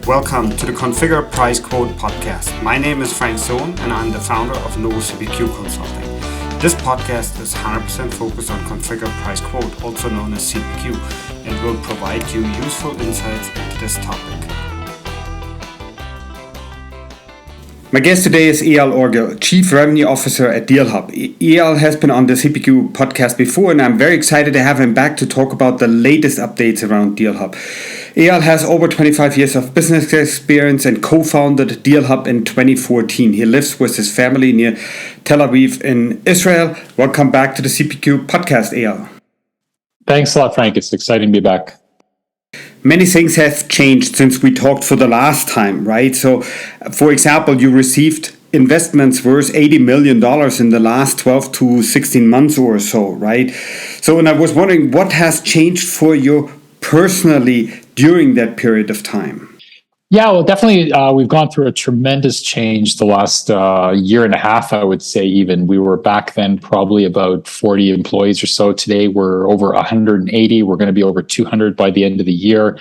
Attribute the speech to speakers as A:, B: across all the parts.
A: Welcome to the Configure Price Quote podcast. My name is Frank Sohn and I'm the founder of No CPQ Consulting. This podcast is 100% focused on Configure Price Quote, also known as CPQ, and will provide you useful insights into this topic. My guest today is Eyal Orgil, Chief Revenue Officer at DealHub. Eyal has been on the CPQ podcast before, and I'm very excited to have him back to talk about the latest updates around DealHub. Eyal has over 25 years of business experience and co-founded DealHub in 2014. He lives with his family near Tel Aviv in Israel. Welcome back to the CPQ podcast, Eyal.
B: Thanks a lot, Frank. It's exciting to be back.
A: Many things have changed since we talked for the last time, right? So, for example, you received investments worth $80 million in the last 12 to 16 months or so, right? So, and I was wondering what has changed for you personally during that period of time?
B: Yeah, well, definitely, we've gone through a tremendous change the last year and a half, I would say even. We were back then probably about 40 employees or so. Today, we're over 180. We're going to be over 200 by the end of the year.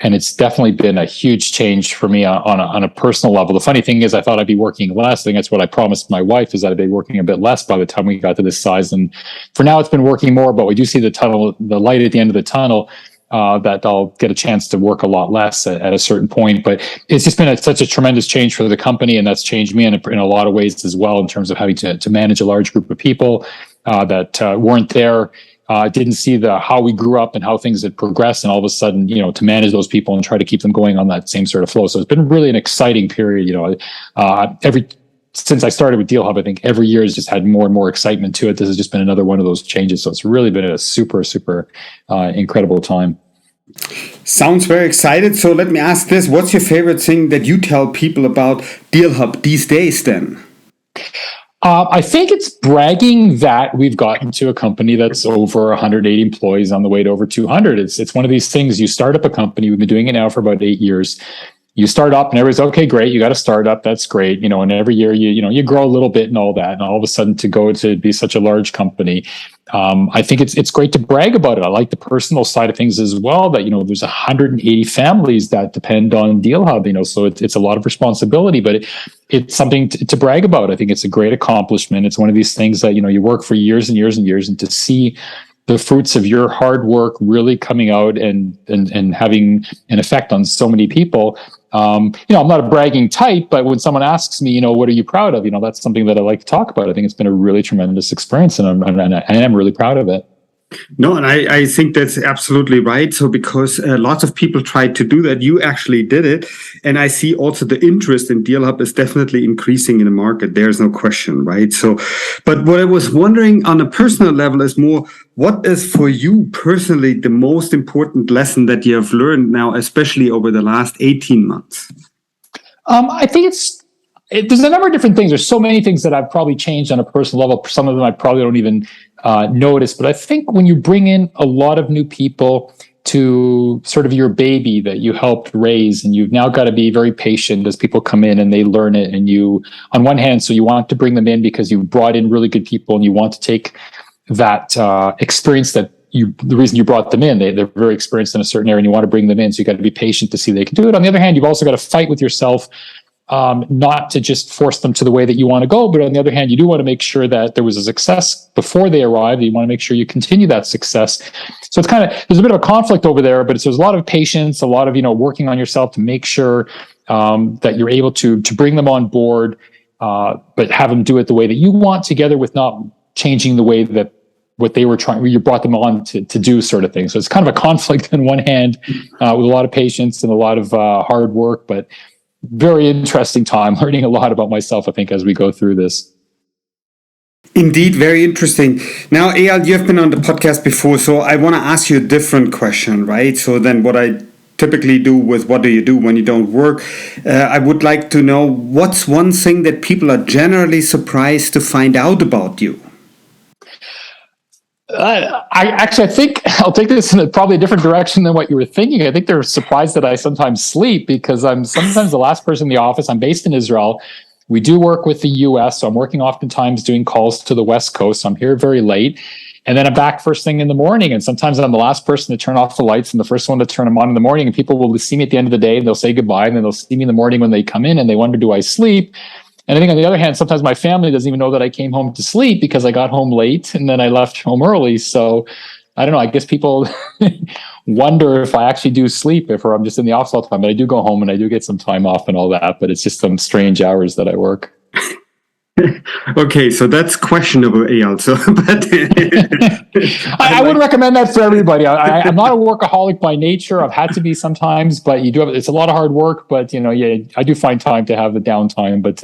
B: And it's definitely been a huge change for me on a personal level. The funny thing is, I thought I'd be working less. I think that's what I promised my wife, is that I'd be working a bit less by the time we got to this size. And for now, it's been working more, but we do see the light at the end of the tunnel. That I'll get a chance to work a lot less at a certain point. But it's just been such a tremendous change for the company, and that's changed me in a lot of ways as well, in terms of having to manage a large group of people that weren't there, didn't see how we grew up and how things had progressed, and all of a sudden, to manage those people and try to keep them going on that same sort of flow. So it's been really an exciting period. Since I started with DealHub, I think every year has just had more and more excitement to it. This has just been another one of those changes. So it's really been a super incredible time.
A: Sounds very excited. So let me ask this. What's your favorite thing that you tell people about DealHub these days then?
B: I think it's bragging that we've gotten to a company that's over 180 employees on the way to over 200. It's one of these things. You start up a company. We've been doing it now for about 8 years. You start up and everybody's okay, great. You got to start up. That's great. And every year you grow a little bit and all that. And all of a sudden to go to be such a large company, I think it's great to brag about it. I like the personal side of things as well, that, there's 180 families that depend on DealHub, so it's a lot of responsibility, but it's something to brag about. I think it's a great accomplishment. It's one of these things that, you work for years and years and years, and to see the fruits of your hard work really coming out and having an effect on so many people. I'm not a bragging type, but when someone asks me, what are you proud of? That's something that I like to talk about. I think it's been a really tremendous experience, and I am really proud of it.
A: No, and I think that's absolutely right. So because lots of people tried to do that, you actually did it. And I see also the interest in DealHub is definitely increasing in the market. There's no question, right? So, but what I was wondering on a personal level is more, what is for you personally the most important lesson that you have learned now, especially over the last 18 months?
B: I think there's a number of different things. There's so many things that I've probably changed on a personal level. Some of them I probably don't even notice. But I think when you bring in a lot of new people to sort of your baby that you helped raise, and you've now got to be very patient as people come in and they learn it. And you, on one hand, so you want to bring them in because you brought in really good people, and you want to take that experience the reason you brought them in, they're very experienced in a certain area, and you want to bring them in. So you got to be patient to see they can do it. On the other hand, you've also got to fight with yourself, not to just force them to the way that you want to go, but on the other hand, you do want to make sure that there was a success before they arrived. You want to make sure you continue that success. So it's there's a bit of a conflict over there, but there's a lot of patience, a lot of, working on yourself to make sure that you're able to bring them on board, but have them do it the way that you want, together with not changing the way that what they were trying, you brought them on to do, sort of thing. So it's kind of a conflict on one hand, with a lot of patience and a lot of hard work, but very interesting time, learning a lot about myself, I think, as we go through this.
A: Indeed, very interesting. Now, Eyal, you have been on the podcast before, so I want to ask you a different question, right? So then what I typically do with what do you do when you don't work, I would like to know, what's one thing that people are generally surprised to find out about you?
B: I think I'll take this in probably a different direction than what you were thinking. I think they're surprised that I sometimes sleep, because I'm sometimes the last person in the office. I'm based in Israel. We do work with the US, so I'm working oftentimes doing calls to the West Coast. So I'm here very late. And then I'm back first thing in the morning. And sometimes I'm the last person to turn off the lights and the first one to turn them on in the morning. And people will see me at the end of the day and they'll say goodbye. And then they'll see me in the morning when they come in and they wonder, do I sleep? And I think on the other hand, sometimes my family doesn't even know that I came home to sleep because I got home late and then I left home early. So I don't know. I guess people wonder if I actually do sleep or I'm just in the office all the time. But I do go home and I do get some time off and all that. But it's just some strange hours that I work.
A: Okay, so that's questionable, Eyal. So,
B: I wouldn't recommend that for everybody. I'm not a workaholic by nature. I've had to be sometimes, but you do have. It's a lot of hard work. But I do find time to have the downtime. But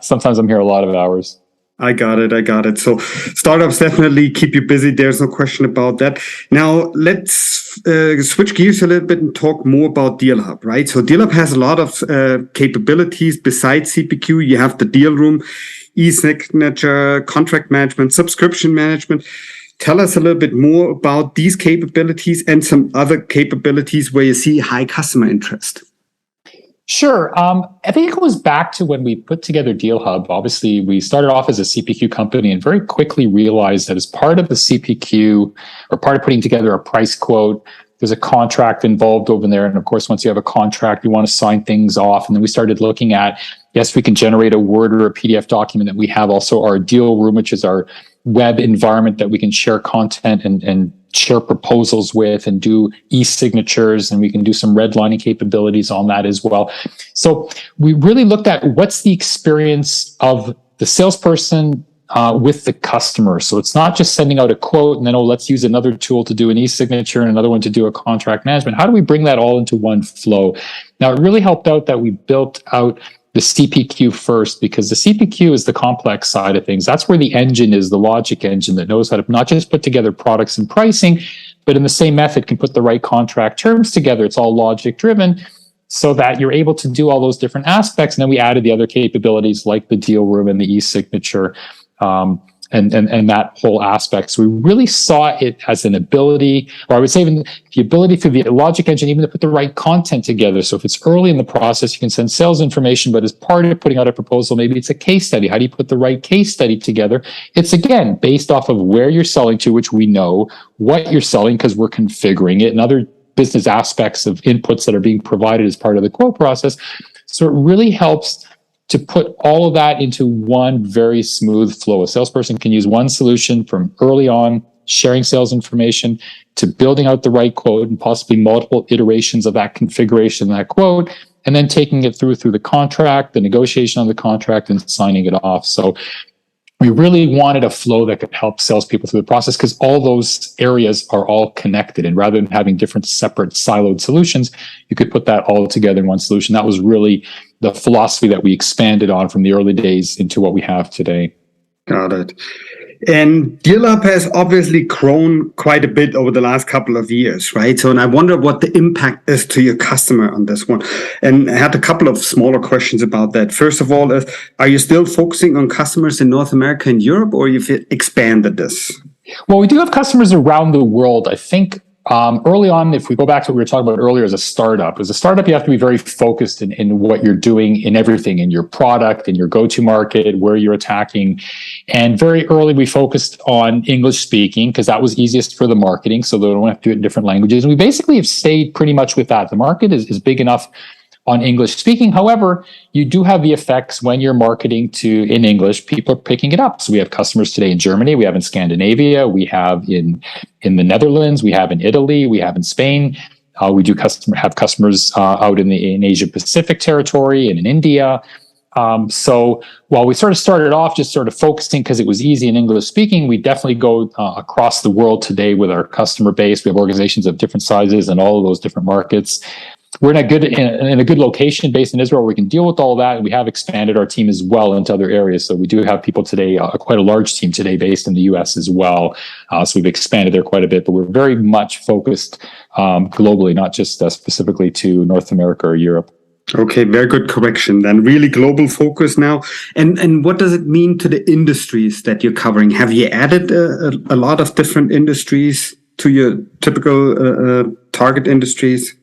B: sometimes I'm here a lot of hours.
A: I got it. So startups definitely keep you busy. There's no question about that. Now let's switch gears a little bit and talk more about DealHub, right? So DealHub has a lot of capabilities besides CPQ. You have the deal room, e-signature, contract management, subscription management. Tell us a little bit more about these capabilities and some other capabilities where you see high customer interest.
B: Sure. I think it goes back to when we put together DealHub. Obviously, we started off as a CPQ company and very quickly realized that as part of the CPQ or part of putting together a price quote, there's a contract involved over there. And of course, once you have a contract, you want to sign things off. And then we started looking at, yes, we can generate a Word or a PDF document that we have also our deal room, which is our web environment that we can share content and share proposals with and do e-signatures, and we can do some redlining capabilities on that as well. So we really looked at what's the experience of the salesperson with the customer. So it's not just sending out a quote and then, let's use another tool to do an e-signature and another one to do a contract management. How do we bring that all into one flow? Now, it really helped out that we built out the CPQ first, because the CPQ is the complex side of things. That's where the engine is, the logic engine that knows how to not just put together products and pricing, but in the same method can put the right contract terms together. It's all logic driven so that you're able to do all those different aspects. And then we added the other capabilities like the deal room and the e-signature and that whole aspect. So we really saw it as an ability, or I would say even the ability through the logic engine, even to put the right content together. So if it's early in the process, you can send sales information, but as part of putting out a proposal, maybe it's a case study. How do you put the right case study together? It's again, based off of where you're selling to, which we know, what you're selling because we're configuring it, and other business aspects of inputs that are being provided as part of the quote process. So it really helps to put all of that into one very smooth flow. A salesperson can use one solution from early on, sharing sales information, to building out the right quote and possibly multiple iterations of that configuration, that quote, and then taking it through the contract, the negotiation on the contract, and signing it off. So we really wanted a flow that could help salespeople through the process, because all those areas are all connected. And rather than having different separate siloed solutions, you could put that all together in one solution. That was really the philosophy that we expanded on from the early days into what we have today.
A: Got it. And DealHub has obviously grown quite a bit over the last couple of years, right? So, and I wonder what the impact is to your customer on this one. And I had a couple of smaller questions about that. First of all, are you still focusing on customers in North America and Europe, or you've expanded this?
B: Well, we do have customers around the world. I think early on, if we go back to what we were talking about earlier, as a startup, you have to be very focused in what you're doing, in everything, in your product, in your go-to market, where you're attacking. And very early, we focused on English speaking because that was easiest for the marketing, so they don't have to do it in different languages. And we basically have stayed pretty much with that. The market is big enough on English speaking. However, you do have the effects when you're marketing in English, people are picking it up. So we have customers today in Germany, we have in Scandinavia, we have in the Netherlands, we have in Italy, we have in Spain. We do have customers out in Asia Pacific territory and in India. So while we sort of started off just sort of focusing because it was easy in English speaking, we definitely go across the world today with our customer base. We have organizations of different sizes in all of those different markets. We're in a good location based in Israel where we can deal with all that. And we have expanded our team as well into other areas. So we do have people today, quite a large team today based in the US as well. So we've expanded there quite a bit, but we're very much focused globally, not just specifically to North America or Europe.
A: Okay, very good correction. Then really global focus now. And what does it mean to the industries that you're covering? Have you added a lot of different industries to your typical target industries?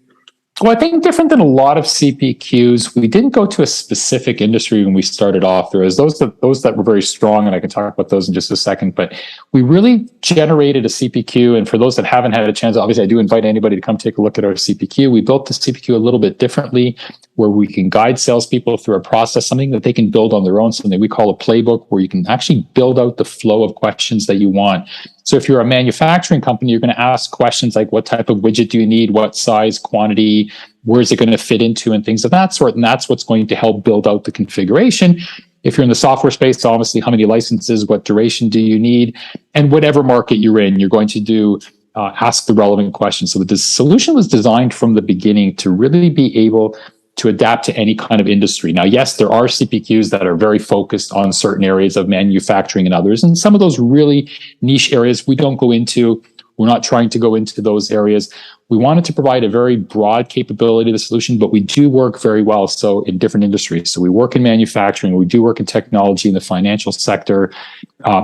B: Well, I think different than a lot of CPQs, we didn't go to a specific industry when we started off. There was those that were very strong, and I can talk about those in just a second. But we really generated a CPQ, and for those that haven't had a chance, obviously I do invite anybody to come take a look at our CPQ. We built the CPQ a little bit differently, where we can guide salespeople through a process, something that they can build on their own, something we call a playbook, where you can actually build out the flow of questions that you want. So if you're a manufacturing company, you're going to ask questions like, what type of widget do you need? What size, quantity, where is it going to fit into, and things of that sort. And that's what's going to help build out the configuration. If you're in the software space, obviously, how many licenses, what duration do you need? And whatever market you're in, you're going to do ask the relevant questions. So the solution was designed from the beginning to really be able to adapt to any kind of industry. Now, yes, there are CPQs that are very focused on certain areas of manufacturing and others. And some of those really niche areas we don't go into. We're not trying to go into those areas. We wanted to provide a very broad capability of the solution, but we do work very well so in different industries. So we work in manufacturing, we do work in technology, in the financial sector,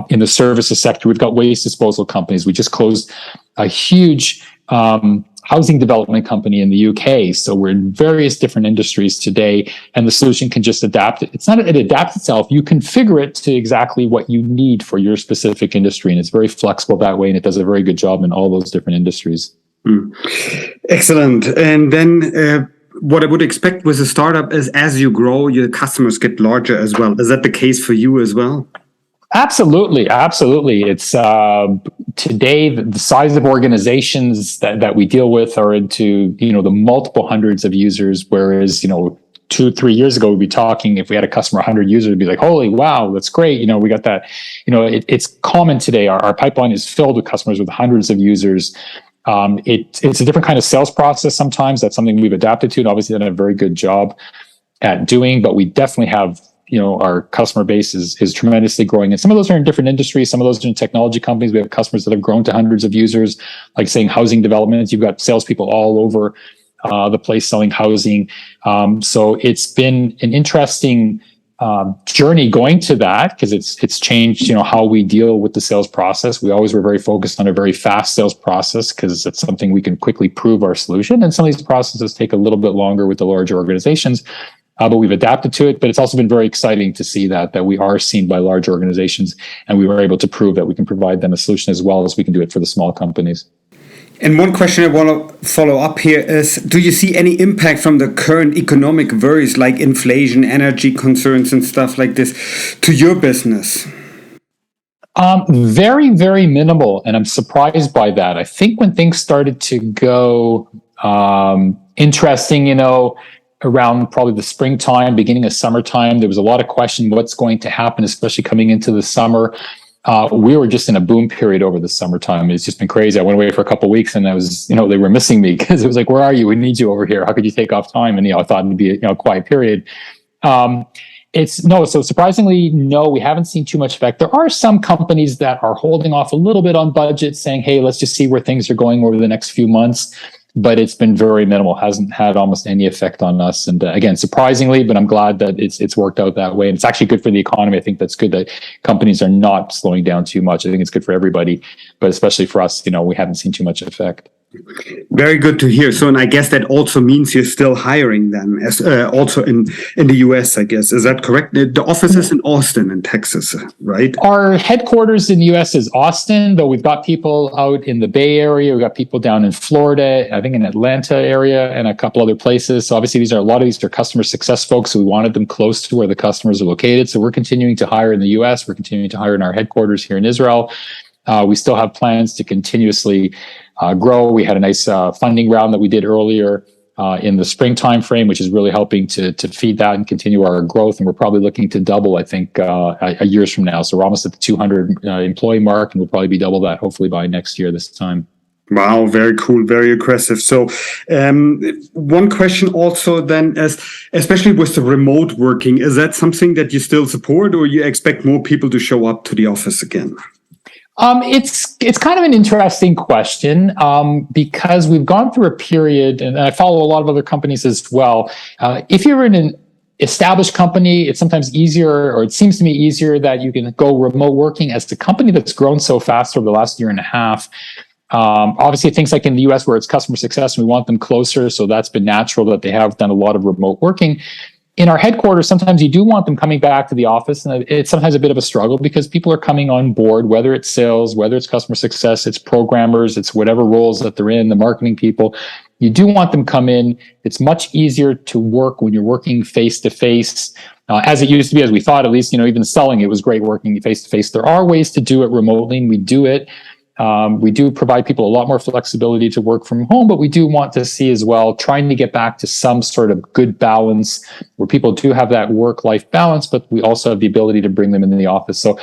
B: in the services sector. We've got waste disposal companies. We just closed a huge housing development company in the UK. So we're in various different industries today, and the solution can just adapt it. It's not that it adapts itself. You configure it to exactly what you need for your specific industry, and it's very flexible that way, and it does a very good job in all those different industries.
A: Excellent. And then what I would expect with a startup is as you grow, your customers get larger as well. Is that the case for you as well?
B: Absolutely. It's today the size of organizations that we deal with are into, the multiple hundreds of users, whereas, 2-3 years ago, we'd be talking, if we had a customer 100 users, it'd be like, holy, wow, that's great. We got that. It's common today. Our pipeline is filled with customers with hundreds of users. It's a different kind of sales process sometimes. That's something we've adapted to and obviously done a very good job at doing, but we definitely have, our customer base is tremendously growing. And some of those are in different industries. Some of those are in technology companies. We have customers that have grown to hundreds of users, like saying housing developments. You've got salespeople all over the place selling housing. So it's been an interesting journey going to that because it's changed, how we deal with the sales process. We always were very focused on a very fast sales process because it's something we can quickly prove our solution. And some of these processes take a little bit longer with the larger organizations. But we've adapted to it. But it's also been very exciting to see that we are seen by large organizations, and we were able to prove that we can provide them a solution as well as we can do it for the small companies.
A: And one question I want to follow up here is, do you see any impact from the current economic worries like inflation, energy concerns and stuff like this to your business?
B: Very, very minimal. And I'm surprised by that. I think when things started to go interesting, around probably the springtime, beginning of summertime, there was a lot of question what's going to happen, especially coming into the summer. We were just in a boom period over the summertime. It's just been crazy. I went away for a couple of weeks and I was, they were missing me because it was like, where are you? We need you over here. How could you take off time? And, I thought it'd be a quiet period. So surprisingly, no, we haven't seen too much effect. There are some companies that are holding off a little bit on budget saying, hey, let's just see where things are going over the next few months. But it's been very minimal, hasn't had almost any effect on us. And again, surprisingly, but I'm glad that it's worked out that way. And it's actually good for the economy. I think that's good that companies are not slowing down too much. I think it's good for everybody, but especially for us, we haven't seen too much effect.
A: Very good to hear. So, and I guess that also means you're still hiring then, as also in the US, I guess. Is that correct? The office is in Austin, in Texas, right?
B: Our headquarters in the US is Austin, though we've got people out in the Bay Area. We've got people down in Florida, I think in Atlanta area, and a couple other places. So obviously a lot of these are customer success folks. So we wanted them close to where the customers are located. So we're continuing to hire in the US. We're continuing to hire in our headquarters here in Israel. We still have plans to continuously grow. We had a nice funding round that we did earlier in the spring time frame, which is really helping to feed that and continue our growth. And we're probably looking to double, I think, a years from now. So we're almost at the 200 employee mark, and we'll probably be double that hopefully by next year this time.
A: Wow, very cool, very aggressive. So one question also then is, especially with the remote working, is that something that you still support, or you expect more people to show up to the office again?
B: It's kind of an interesting question because we've gone through a period, and I follow a lot of other companies as well. If you're in an established company, it's sometimes easier, or it seems to me easier, that you can go remote working. As the company that's grown so fast over the last year and a half, Obviously, things like in the US where it's customer success, we want them closer. So that's been natural that they have done a lot of remote working. In our headquarters, sometimes you do want them coming back to the office, and it's sometimes a bit of a struggle because people are coming on board, whether it's sales, whether it's customer success, it's programmers, it's whatever roles that they're in, the marketing people. You do want them come in. It's much easier to work when you're working face to face, as it used to be, as we thought, at least, even selling, it was great working face to face. There are ways to do it remotely, and we do it. We do provide people a lot more flexibility to work from home, but we do want to see as well, trying to get back to some sort of good balance where people do have that work-life balance, but we also have the ability to bring them into the office. So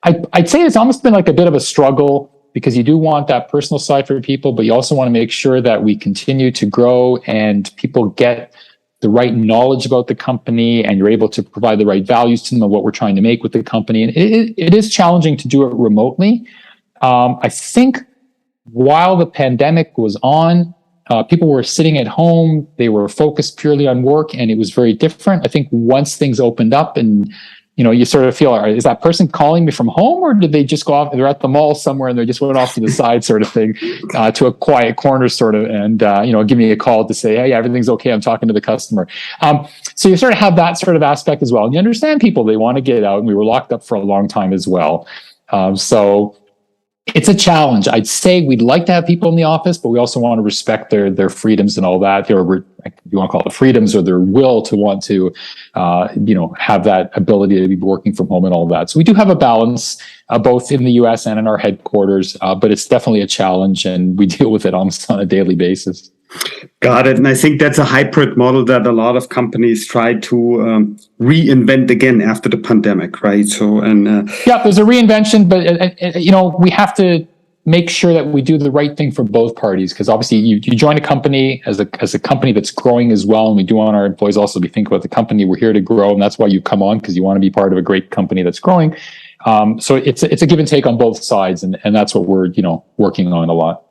B: I'd say it's almost been like a bit of a struggle because you do want that personal side for people, but you also want to make sure that we continue to grow and people get the right knowledge about the company and you're able to provide the right values to them of what we're trying to make with the company. And it is challenging to do it remotely. I think while the pandemic was on, people were sitting at home, they were focused purely on work, and it was very different. I think once things opened up and, you sort of feel, is that person calling me from home, or did they just go off, they're at the mall somewhere and they just went off to the side sort of thing, to a quiet corner sort of, and, give me a call to say, hey, everything's okay, I'm talking to the customer. So you sort of have that sort of aspect as well. And you understand people, they want to get out, and we were locked up for a long time as well. So it's a challenge. I'd say we'd like to have people in the office, but we also want to respect their freedoms and all that. Or you want to call it freedoms, or their will to want to, have that ability to be working from home and all that. So we do have a balance, both in the US and in our headquarters, but it's definitely a challenge, and we deal with it almost on a daily basis.
A: Got it. And I think that's a hybrid model that a lot of companies try to reinvent again after the pandemic, right? So,
B: yeah, there's a reinvention, but we have to make sure that we do the right thing for both parties, because obviously you join a company as a company that's growing as well, and we do want our employees also to think about the company. We're here to grow, and that's why you come on, because you want to be part of a great company that's growing. So it's a give and take on both sides, and that's what we're working on a lot.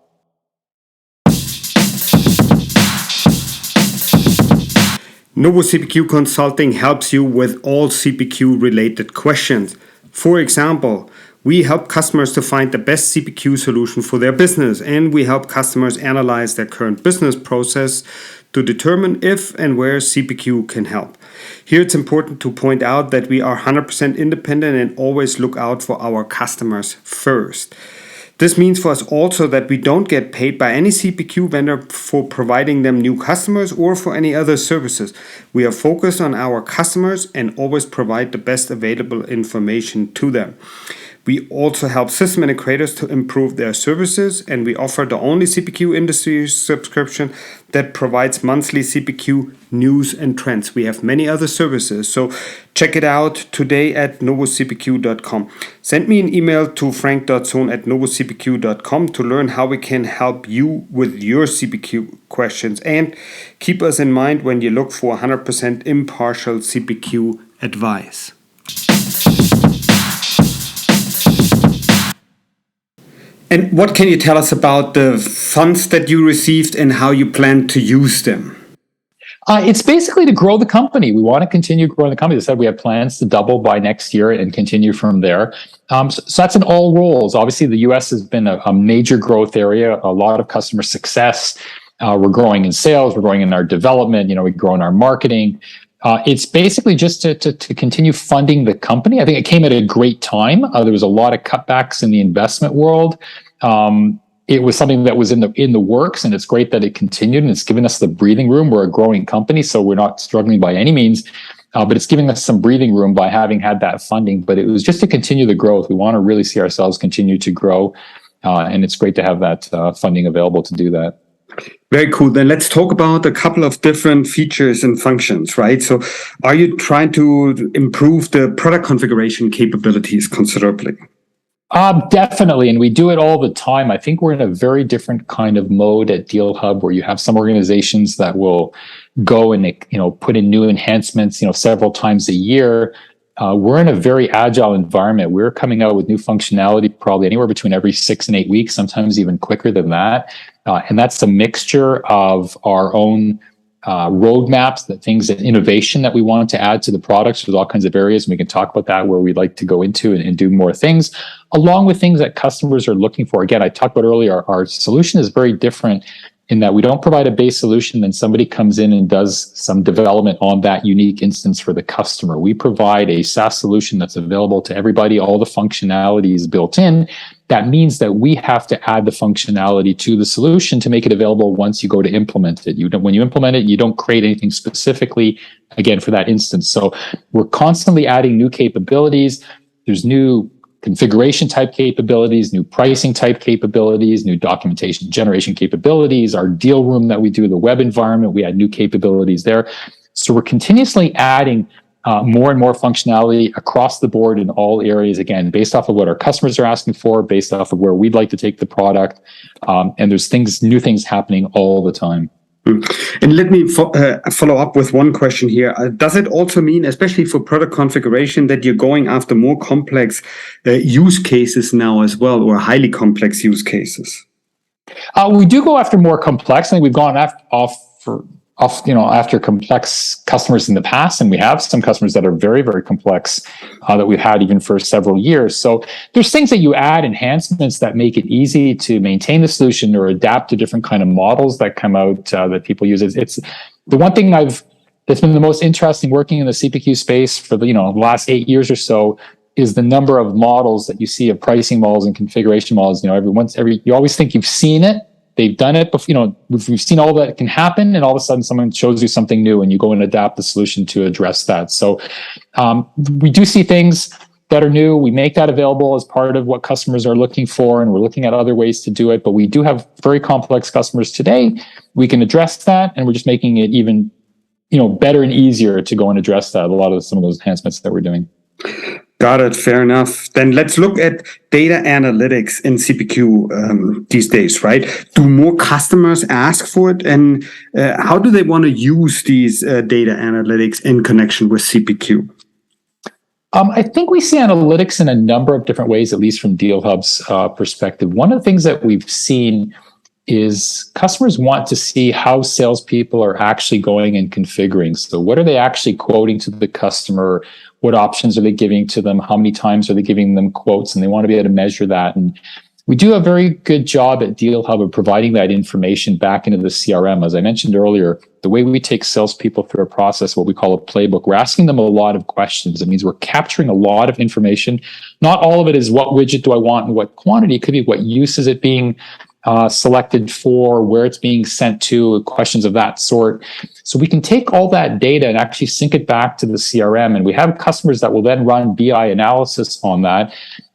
A: Novo CPQ Consulting helps you with all CPQ related questions. For example, we help customers to find the best CPQ solution for their business, and we help customers analyze their current business process to determine if and where CPQ can help. Here it's important to point out that we are 100% independent and always look out for our customers first. This means for us also that we don't get paid by any CPQ vendor for providing them new customers or for any other services. We are focused on our customers and always provide the best available information to them. We also help system integrators to improve their services, and we offer the only CPQ industry subscription that provides monthly CPQ news and trends. We have many other services, so check it out today at novocpq.com. Send me an email to frank.sohn@novocpq.com to learn how we can help you with your CPQ questions, and keep us in mind when you look for 100% impartial CPQ advice. And what can you tell us about the funds that you received and how you plan to use them?
B: It's basically to grow the company. We want to continue growing the company. As I said, we have plans to double by next year and continue from there. So that's in all roles. Obviously, the US has been a major growth area, a lot of customer success. We're growing in sales, we're growing in our development, we grow in our marketing. It's basically just to continue funding the company. I think it came at a great time. There was a lot of cutbacks in the investment world. It was something that was in the works, and it's great that it continued, and it's given us the breathing room. We're a growing company, so we're not struggling by any means, but it's giving us some breathing room by having had that funding. But it was just to continue the growth. We want to really see ourselves continue to grow, and it's great to have that funding available to do that.
A: Very cool. Then let's talk about a couple of different features and functions, right? So are you trying to improve the product configuration capabilities considerably?
B: Definitely. And we do it all the time. I think we're in a very different kind of mode at DealHub, where you have some organizations that will go and put in new enhancements, several times a year. We're in a very agile environment. We're coming out with new functionality probably anywhere between every 6 and 8 weeks, sometimes even quicker than that. And that's a mixture of our own roadmaps, the things that innovation that we want to add to the products. There's all kinds of areas, and we can talk about that where we'd like to go into and do more things, along with things that customers are looking for. Again, I talked about earlier, our solution is very different in that we don't provide a base solution, then somebody comes in and does some development on that unique instance for the customer. We provide a SaaS solution that's available to everybody. All the functionality is built in. That means that we have to add the functionality to the solution to make it available once you go to implement it. When you implement it, you don't create anything specifically, again, for that instance. So we're constantly adding new capabilities. There's new configuration type capabilities, new pricing type capabilities, new documentation generation capabilities, our deal room that we do, the web environment, we add new capabilities there. So we're continuously adding more and more functionality across the board in all areas, again, based off of what our customers are asking for, based off of where we'd like to take the product. And there's new things happening all the time.
A: And let me follow up with one question here. Does it also mean, especially for product configuration, that you're going after more complex use cases now as well, or highly complex use cases?
B: We do go after more complex. I think we've gone after complex customers in the past, and we have some customers that are very, very complex that we've had even for several years. So there's things that you add, enhancements that make it easy to maintain the solution or adapt to different kind of models that come out that people use. It's the one thing that's been the most interesting working in the CPQ space for the last 8 years or so is the number of models that you see of pricing models and configuration models. You always think you've seen it. They've done it before, we've seen all that can happen, and all of a sudden someone shows you something new and you go and adapt the solution to address that. So we do see things that are new. We make that available as part of what customers are looking for, and we're looking at other ways to do it. But we do have very complex customers today. We can address that, and we're just making it even better and easier to go and address that. Some of those enhancements that we're doing.
A: Got it. Fair enough. Then let's look at data analytics in CPQ these days, right? Do more customers ask for it? And how do they want to use these data analytics in connection with CPQ?
B: I think we see analytics in a number of different ways, at least from DealHub's perspective. One of the things that we've seen is customers want to see how salespeople are actually going and configuring. So what are they actually quoting to the customer? What options are they giving to them? How many times are they giving them quotes? And they want to be able to measure that. And we do a very good job at DealHub of providing that information back into the CRM. As I mentioned earlier, the way we take salespeople through a process, what we call a playbook, we're asking them a lot of questions. It means we're capturing a lot of information. Not all of it is what widget do I want and what quantity. It could be what use is it being selected for, where it's being sent to, questions of that sort. So we can take all that data and actually sync it back to the CRM. And we have customers that will then run BI analysis on that.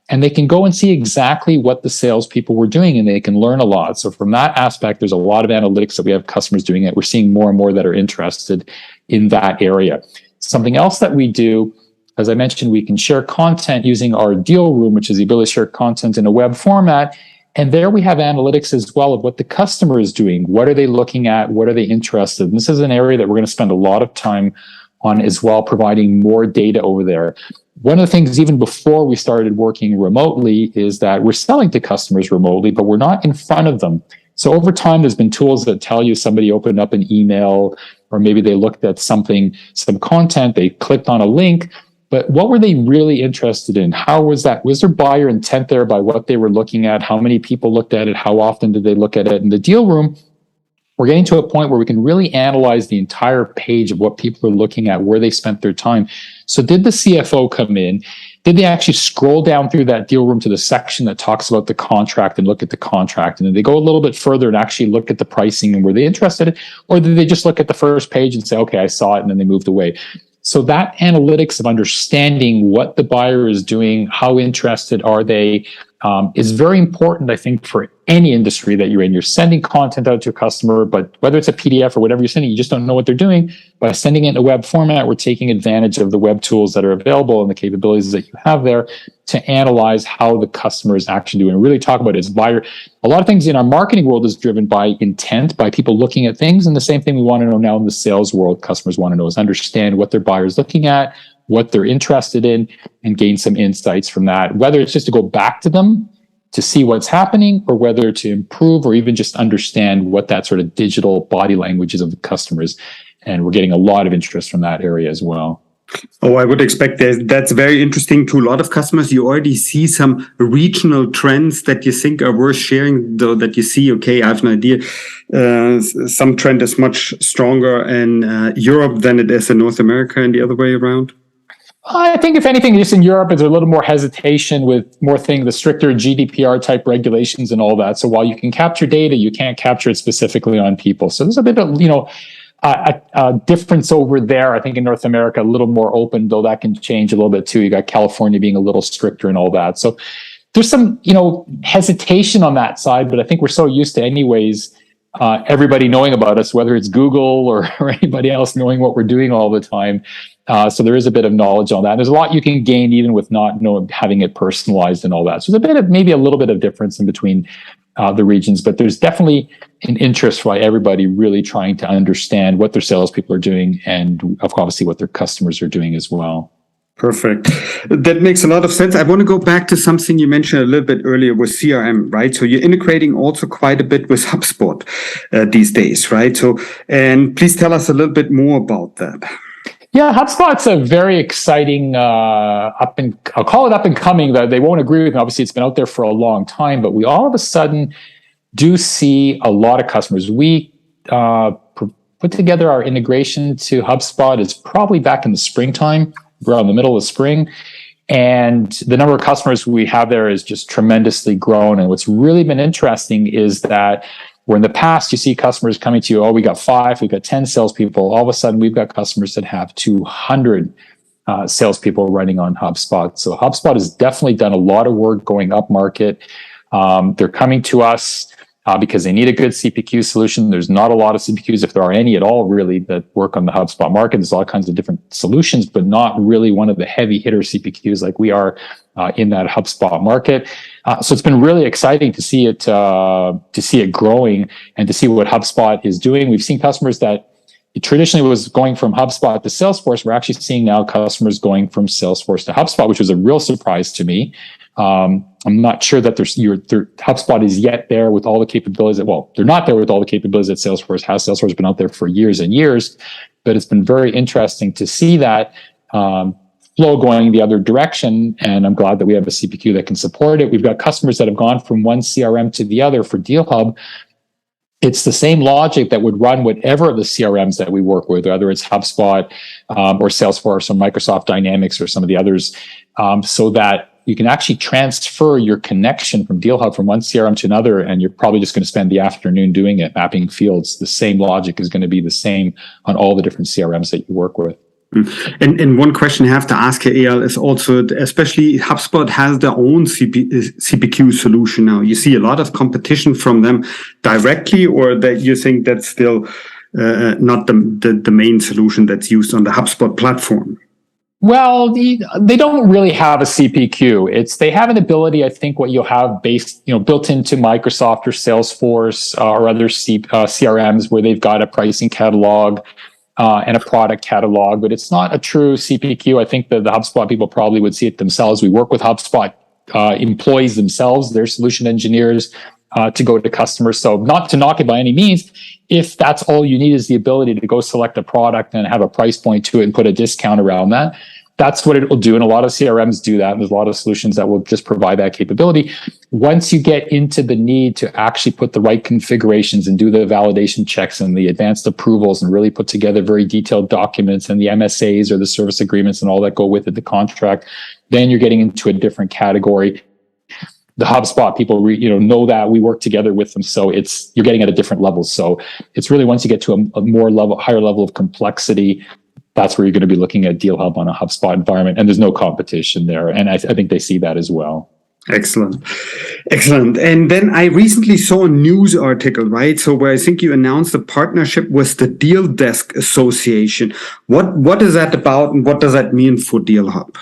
B: And they can go and see exactly what the salespeople were doing, and they can learn a lot. So from that aspect, there's a lot of analytics that we have customers doing it. We're seeing more and more that are interested in that area. Something else that we do, as I mentioned, we can share content using our deal room, which is the ability to share content in a web format. And there we have analytics as well of what the customer is doing. What are they looking at? What are they interested in? This is an area that we're going to spend a lot of time on as well, providing more data over there. One of the things, even before we started working remotely, is that we're selling to customers remotely, but we're not in front of them. So over time, there's been tools that tell you somebody opened up an email, or maybe they looked at some content, they clicked on a link. But what were they really interested in? How was that? Was there buyer intent there by what they were looking at? How many people looked at it? How often did they look at it? In the deal room, we're getting to a point where we can really analyze the entire page of what people are looking at, where they spent their time. So did the CFO come in? Did they actually scroll down through that deal room to the section that talks about the contract and look at the contract? And then they go a little bit further and actually look at the pricing, and were they interested? Or did they just look at the first page and say, okay, I saw it, and then they moved away? So that analytics of understanding what the buyer is doing, how interested are they, is very important, I think, for any industry that you're in. You're sending content out to a customer, but whether it's a PDF or whatever you're sending, you just don't know what they're doing. By sending it in a web format, we're taking advantage of the web tools that are available and the capabilities that you have there to analyze how the customer is actually doing. And really talk about it as buyer. A lot of things in our marketing world is driven by intent, by people looking at things. And the same thing we want to know now in the sales world, customers want to know, is understand what their buyer is looking at, what they're interested in, and gain some insights from that. Whether it's just to go back to them to see what's happening or whether to improve or even just understand what that sort of digital body language is of the customers. And we're getting a lot of interest from that area as well.
A: Oh, I would expect that's very interesting to a lot of customers. You already see some regional trends that you think are worth sharing, though, that you see, okay, I have an idea. Some trend is much stronger in Europe than it is in North America and the other way around.
B: I think if anything, just in Europe, there's a little more hesitation with more the stricter GDPR type regulations and all that. So while you can capture data, you can't capture it specifically on people. So there's a bit of, a difference over there. I think in North America, a little more open, though that can change a little bit too. You got California being a little stricter and all that. So there's some, hesitation on that side, but I think we're so used to anyways, everybody knowing about us, whether it's Google or anybody else knowing what we're doing all the time. So there is a bit of knowledge on that. There's a lot you can gain even with not having it personalized and all that. So there's maybe a little bit of difference in between the regions, but there's definitely an interest by everybody really trying to understand what their salespeople are doing and obviously what their customers are doing as well.
A: Perfect. That makes a lot of sense. I want to go back to something you mentioned a little bit earlier with CRM, right? So you're integrating also quite a bit with HubSpot these days, right? So, and please tell us a little bit more about that.
B: Yeah, HubSpot's a very exciting I'll call it up and coming. They won't agree with me. Obviously, it's been out there for a long time, but we all of a sudden do see a lot of customers. We put together our integration to HubSpot. It's probably back in the springtime, around the middle of spring. And the number of customers we have there is just tremendously grown. And what's really been interesting is that where in the past you see customers coming to you, oh, we got 5, we got 10 salespeople. All of a sudden, we've got customers that have 200 salespeople running on HubSpot. So HubSpot has definitely done a lot of work going up market. They're coming to us because they need a good CPQ solution. There's not a lot of CPQs, if there are any at all, really, that work on the HubSpot market. There's all kinds of different solutions, but not really one of the heavy hitter CPQs like we are in that HubSpot market. So it's been really exciting to see it growing and to see what HubSpot is doing. We've seen customers that traditionally was going from HubSpot to Salesforce. We're actually seeing now customers going from Salesforce to HubSpot, which was a real surprise to me. I'm not sure that HubSpot is yet there with all the capabilities. They're not there with all the capabilities that Salesforce has. Salesforce has been out there for years and years, but it's been very interesting to see that flow going the other direction. And I'm glad that we have a CPQ that can support it. We've got customers that have gone from one CRM to the other for Deal Hub. It's the same logic that would run whatever of the CRMs that we work with, whether it's HubSpot or Salesforce or Microsoft Dynamics or some of the others, so that you can actually transfer your connection from Deal Hub from one CRM to another, and you're probably just going to spend the afternoon doing it, mapping fields. The same logic is going to be the same on all the different CRMs that you work with.
A: And one question I have to ask here, Eyal, is also, especially HubSpot has their own CPQ solution now. You see a lot of competition from them directly, or that you think that's still not the main solution that's used on the HubSpot platform?
B: Well, they don't really have a CPQ. They have an ability, I think, what you'll have built into Microsoft or Salesforce or other CRMs where they've got a pricing catalog and a product catalog, but it's not a true CPQ. I think that the HubSpot people probably would see it themselves. We work with HubSpot employees themselves, their solution engineers, to go to customers. So not to knock it by any means. If that's all you need is the ability to go select a product and have a price point to it and put a discount around that, that's what it will do. And a lot of CRMs do that. And there's a lot of solutions that will just provide that capability. Once you get into the need to actually put the right configurations and do the validation checks and the advanced approvals and really put together very detailed documents and the MSAs or the service agreements and all that go with it, the contract, then you're getting into a different category. The HubSpot people, know that we work together with them. So you're getting at a different level. So it's really, once you get to a higher level of complexity, that's where you're going to be looking at Deal Hub on a HubSpot environment. And there's no competition there. And I think they see that as well.
A: Excellent. And then I recently saw a news article, right? So where I think you announced a partnership with the Deal Desk Association. What is that about, and what does that mean for Deal Hub?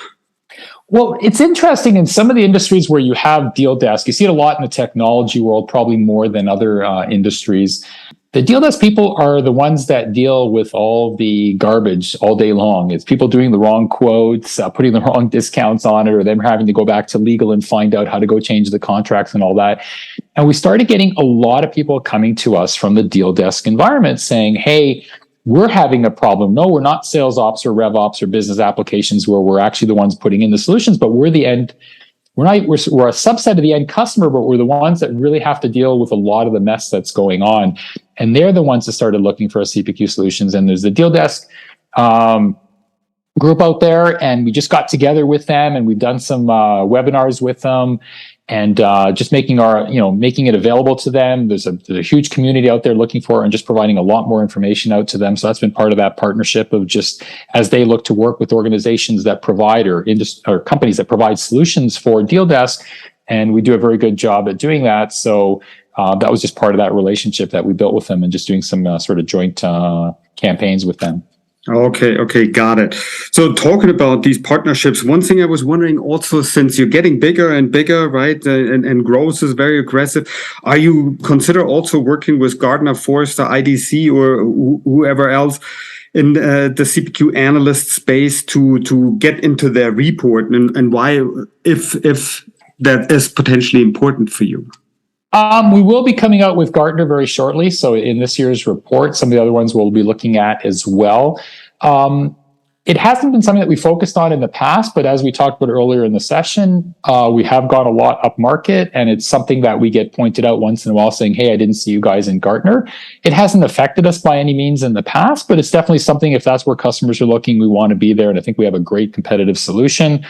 B: Well, it's interesting in some of the industries where you have Deal Desk. You see it a lot in the technology world, probably more than other industries. The deal desk people are the ones that deal with all the garbage all day long. It's people doing the wrong quotes, putting the wrong discounts on it, or them having to go back to legal and find out how to go change the contracts and all that. And we started getting a lot of people coming to us from the deal desk environment saying, hey, we're having a problem. No, we're not sales ops or rev ops or business applications where we're actually the ones putting in the solutions, but we're the end. We're a subset of the end customer, but we're the ones that really have to deal with a lot of the mess that's going on. And they're the ones that started looking for CPQ solutions. And there's the deal desk group out there, and we just got together with them, and we've done some webinars with them, and just making it available to them. There's a huge community out there looking for it, and just providing a lot more information out to them. So that's been part of that partnership of just as they look to work with organizations that provide or companies that provide solutions for deal desk, and we do a very good job at doing that. So that was just part of that relationship that we built with them, and just doing some sort of joint campaigns with them.
A: Okay, got it. So talking about these partnerships, one thing I was wondering also, since you're getting bigger and bigger, right, and growth is very aggressive, are you consider also working with Gartner, Forrester, IDC, or whoever else in the CPQ analyst space to get into their report, and why, if that is potentially important for you?
B: We will be coming out with Gartner very shortly. So in this year's report, some of the other ones we'll be looking at as well. It hasn't been something that we focused on in the past, but as we talked about earlier in the session, we have gone a lot up market, and it's something that we get pointed out once in a while saying, hey, I didn't see you guys in Gartner. It hasn't affected us by any means in the past, but it's definitely something, if that's where customers are looking, we want to be there. And I think we have a great competitive solution.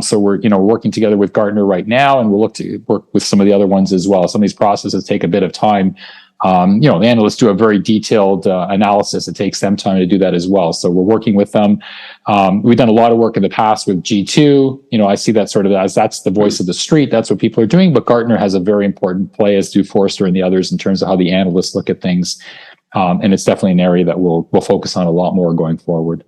B: So we're working together with Gartner right now, and we'll look to work with some of the other ones as well. Some of these processes take a bit of time. The analysts do a very detailed analysis. It takes them time to do that as well. So we're working with them. We've done a lot of work in the past with G2. I see that sort of as that's the voice of the street. That's what people are doing. But Gartner has a very important play, as do Forrester and the others, in terms of how the analysts look at things. And it's definitely an area that we'll focus on a lot more going forward.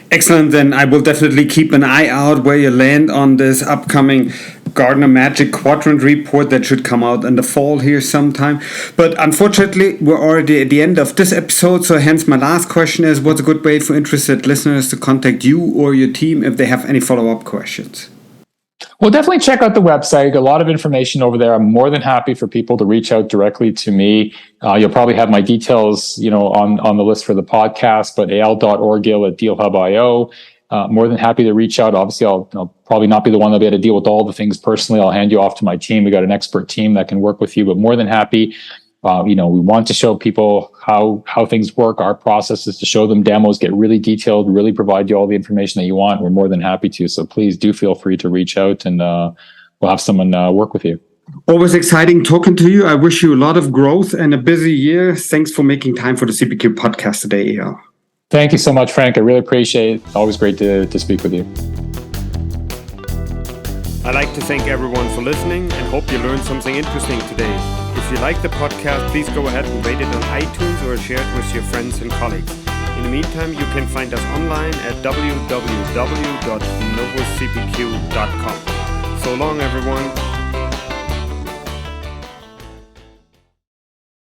A: Excellent. Then I will definitely keep an eye out where you land on this upcoming Gartner Magic Quadrant report that should come out in the fall here sometime. But unfortunately, we're already at the end of this episode. So hence my last question is, what's a good way for interested listeners to contact you or your team if they have any follow-up questions?
B: Well, definitely check out the website. A lot of information over there. I'm more than happy for people to reach out directly to me. You'll probably have my details, on the list for the podcast, but eyal.orgil@dealhub.io. More than happy to reach out. Obviously, I'll probably not be the one that'll be able to deal with all the things personally. I'll hand you off to my team. We got an expert team that can work with you, but more than happy. We want to show people how things work. Our process is to show them demos, get really detailed, really provide you all the information that you want. We're more than happy to. So please do feel free to reach out, and we'll have someone work with you.
A: Always exciting talking to you. I wish you a lot of growth and a busy year. Thanks for making time for the CPQ podcast today, Eyal.
B: Thank you so much, Frank. I really appreciate it. Always great to speak with you.
A: I'd like to thank everyone for listening and hope you learned something interesting today. If you like the podcast, please go ahead and rate it on iTunes or share it with your friends and colleagues. In the meantime, you can find us online at www.novocpq.com. So long, everyone.